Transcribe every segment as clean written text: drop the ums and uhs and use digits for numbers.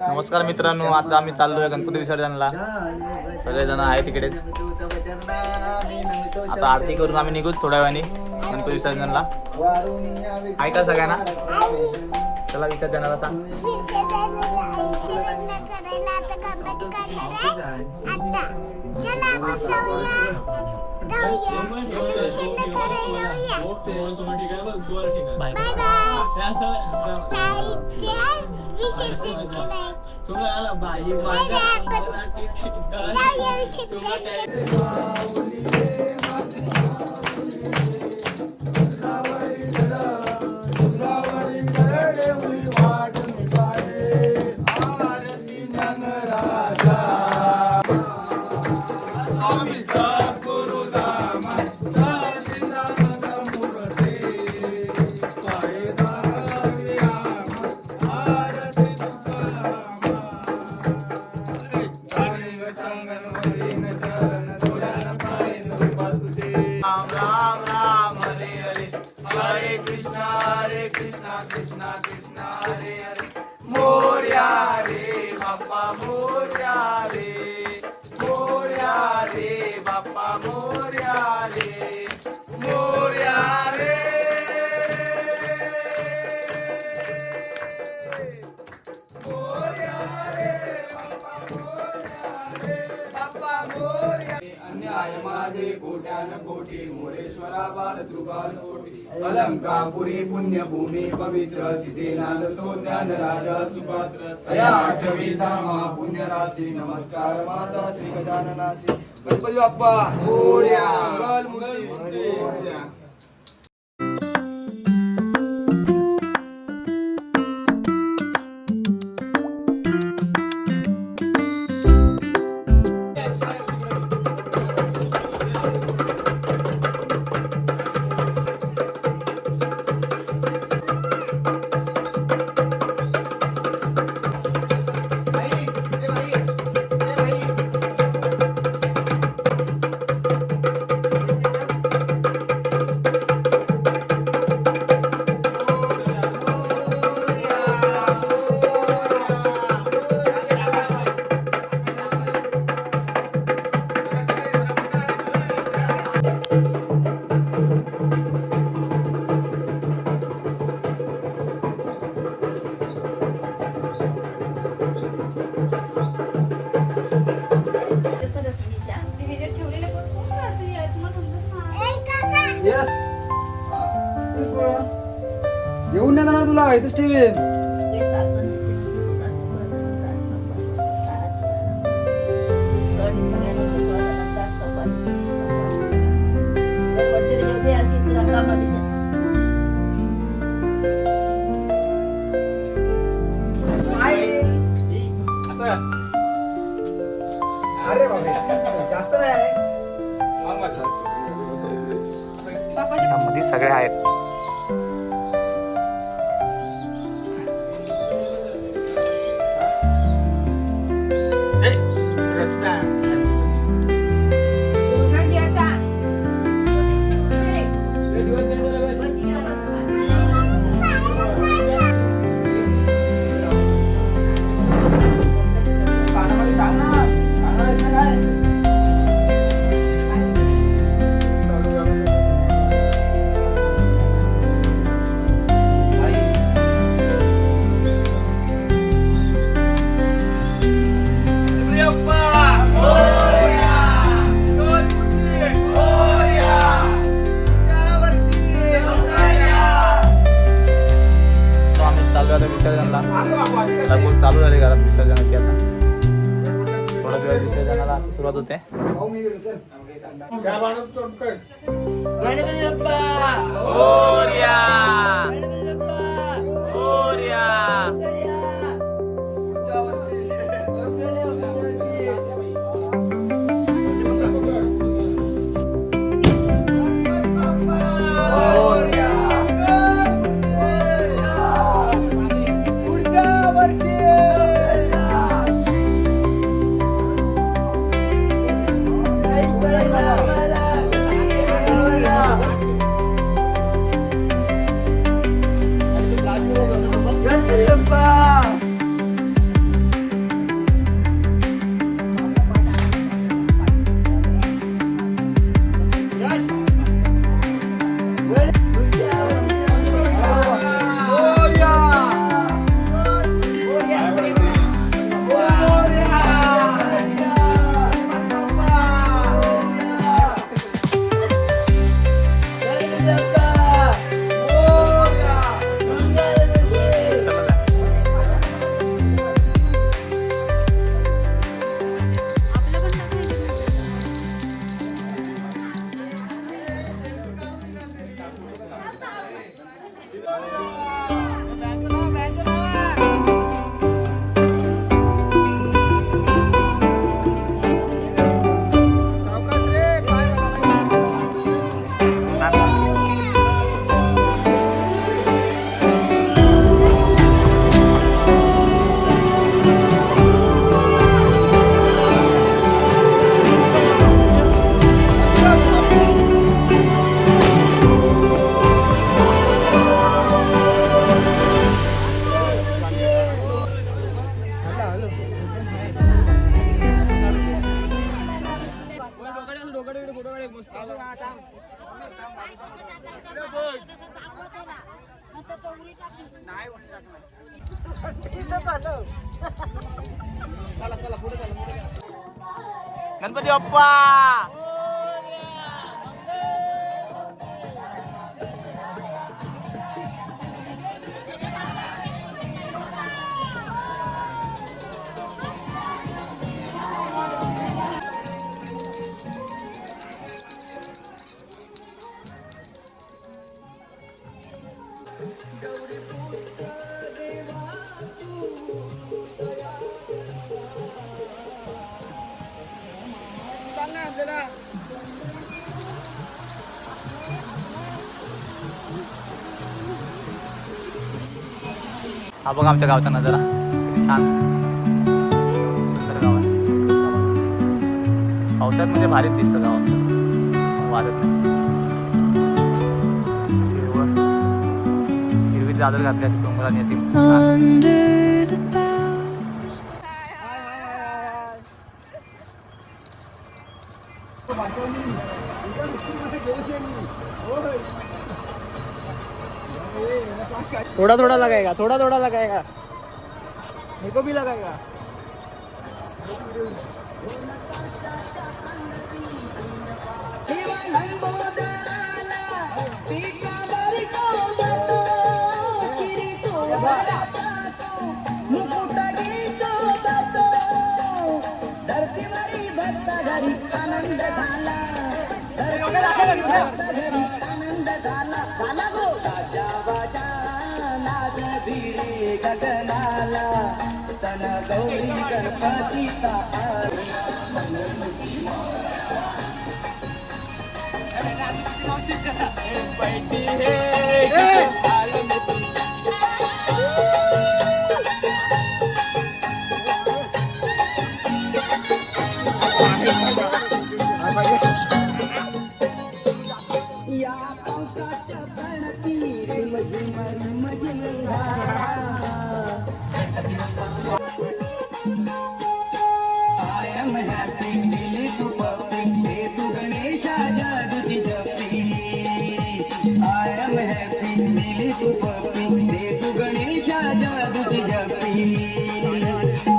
नमस्कार मित्रांनो, आता आम्ही चाललोय गणपती विसर्जनला. सगळेजण आहे तिकडेच. आता आरती करून आम्ही निघू थोड्या वेळाने गणपती विसर्जनला. आहे का सगळ्यांना? चला विसर्जनाला सांग. माझे कोट्यान कोटी मोरेश्वरा बाल त्रुबाल कोटी अलंकापुरी पुण्यभूमी पवित्र तिथे नांदतो ज्ञान राजा सुपात्र तया आठवी धामा पुण्य राशी नमस्कार माता श्री गजाननाशी गणपती बाप्पा मोरया मोरया. येऊन नाही जाणार तुला इथेच ठेवेन. अरे बाबा जास्त नाही आहे. मध्ये सगळे आहेत. विसर्जनला लगभग चालू झाली घरात विसर्जनाची. आता थोडा दिवस विसर्जनाला सुरुवात होते. गणपती बाप्पा. हा बघा आमच्या गावचा नजारा किती छान सुंदर गाव आहे. पावसात म्हणजे भारीच दिसतं गाव आमचं, वाढत नाही. अशी हिरवी चादर घातली अशी डोंगराने अशी छान. थोड़ा थोड़ा लगाएगा, थोड़ा थोड़ा लगाएगा, मेरे को भी लगाएगा. गगनाला तन गौरी गणपतीचा या पावसाच्या पणती रे मजी I am happy, दिली तू पप्पी, हे तू गणेशा जादूची जपी. I am happy, दिली तू पप्पी, हे तू गणेशा जादूची जपी.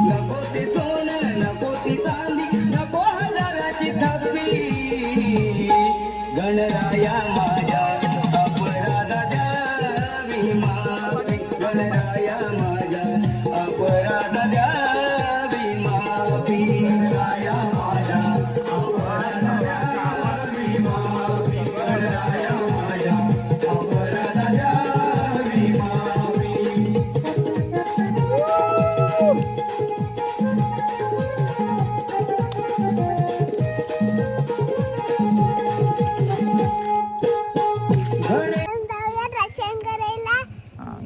नको ते सोनं, नको ती चांदी, नको हजाराची थप्पी. गणराया माझ्या अपराधाच्या विमापी. गणराया माझ्या अपराधाच्या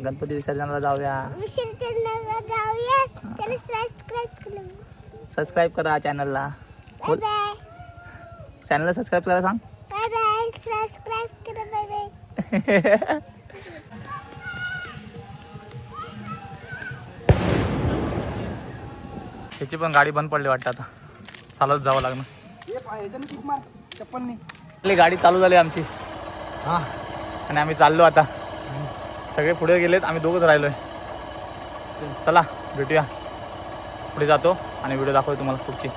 गणपती विसर्जनाला जाऊया. सबस्क्राईब करा चॅनलला. चॅनलला सबस्क्राईब करा सांग. त्याची पण गाडी बंद पडली वाटतं, आता चालत जावं लागणार. चप्पल गाडी चालू झाली आमची. हा, आणि आम्ही चाललो आता. सगळे पुढे गेलेत, आम्ही दोघंच राहिलोय. चला भेटूया, पुढे जातो आणि व्हिडिओ दाखवतो तुम्हाला पुढची.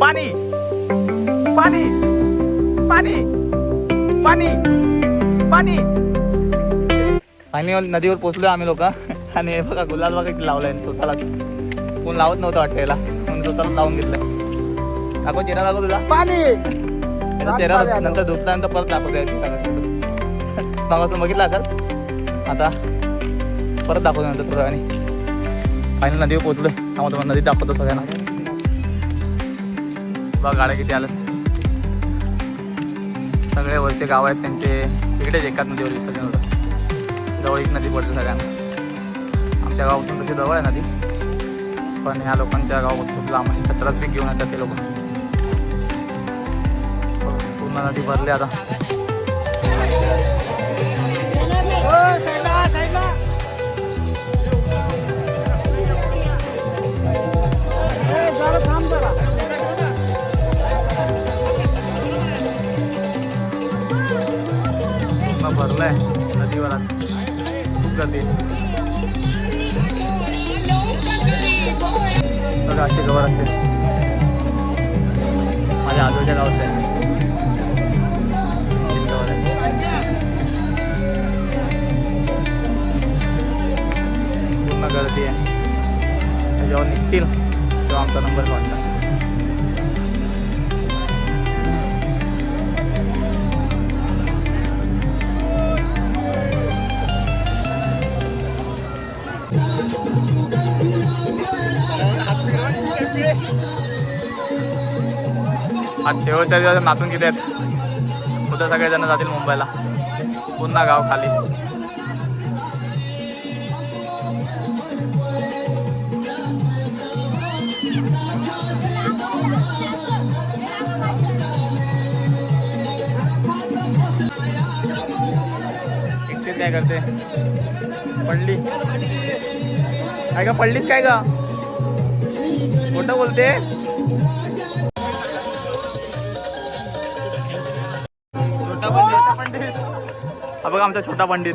पाणी पाणी पाणी पाणी पाणी. फायनली नदीवर पोहोचलो आम्ही लोक. आणि हे बघा गुलाल बघा किती लावलाय स्वतःला. कोण लावत नव्हतं वाटतं याला म्हणून स्वतःला लावून घेतलं. दाखव चेहरा, दाखव तुझा पाणी चेहरा. नंतर धुतल्यानंतर परत दाखवतो मागासून बघितला असेल. आता परत दाखवतो नंतर थोड्या वेळाने. फायनल नदीवर पोहोचलोय. त्यामुळे नदी दाखवतो सगळ्यांना. बघा गाड्या किती आल्या. सगळे वरचे गाव आहेत त्यांचे तिकडेच एकाच नदीवर विसर्जन होतं. जवळ एक नदी पडते सगळ्यांना. आमच्या गावापासून तशी जवळ आहे नदी, पण ह्या लोकांच्या गावात खूप लांब आहे. सतरात पीक घेऊन येतात ते लोक. पूर्ण नदी भरली आता. पूर्ण भरलंय नदीवर आता. खूप गर्दी आहे. बघा अशी गवर असते. माझ्या आजोच्या गावात आहे. पूर्ण गर्दी आहे. जेव्हा निघतील तेव्हा आमचा नंबर वाटला. आज शेवटच्या दिवस नाचून किती आहेत. उद्या सगळेजण जातील मुंबईला. पुन्हा गाव खाली. एकटीच काय करते. पडली काय का. पडलीस काय का. खोटं बोलते. हा बघा आमचा छोटा पंडित.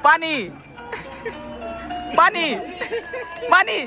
पाणी पाणी पाणी.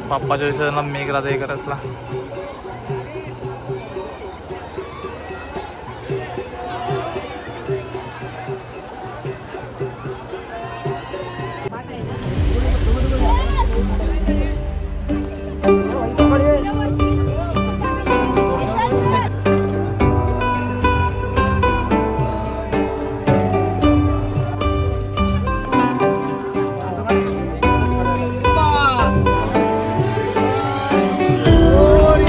बाप्पाच्या विषयाला मेघराजा हे करतला. Gloria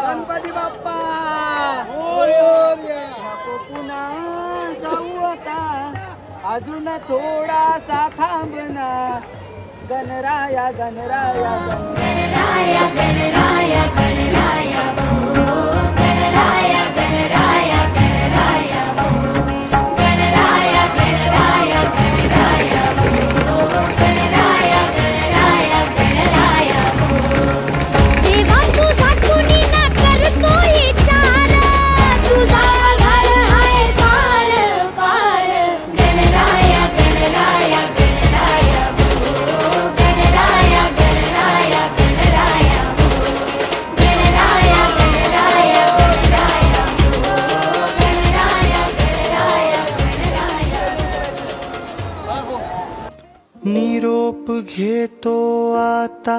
गणपती बाप्पा नको पुन्हा जाऊ आता, अजून थोडासा थांबना. गणराया गणराया गणराया गणराया गणराया गणराया गणराया गणराया गणराया गणराया गणराया गणराया गणराया गणराया देवा तुझा कुणी ना करतो इशारा, तुझा घर आहे पार पार. गणराया गणराया गणराया गणराया गणराया गणराया गणराया गणराया गणराया निरोप घेतो आता,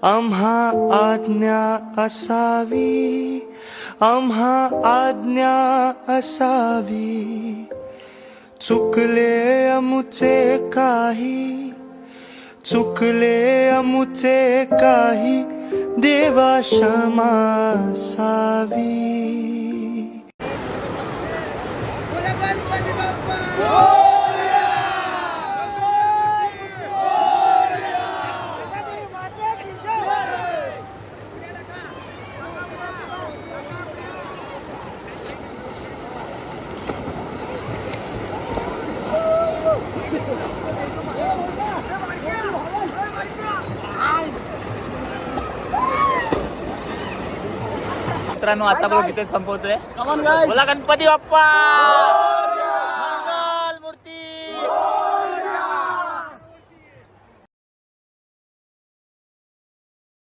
आम्हा आज्ञा असावी, आम्हा आज्ञा असावी. चुकले अमुचे काही, चुकले अमुचे काही, देवा क्षमा असावी. गणपती बाप्पा. मित्रांनो आता बघ इथे संपवतोय. बोला गणपती बाप्पा.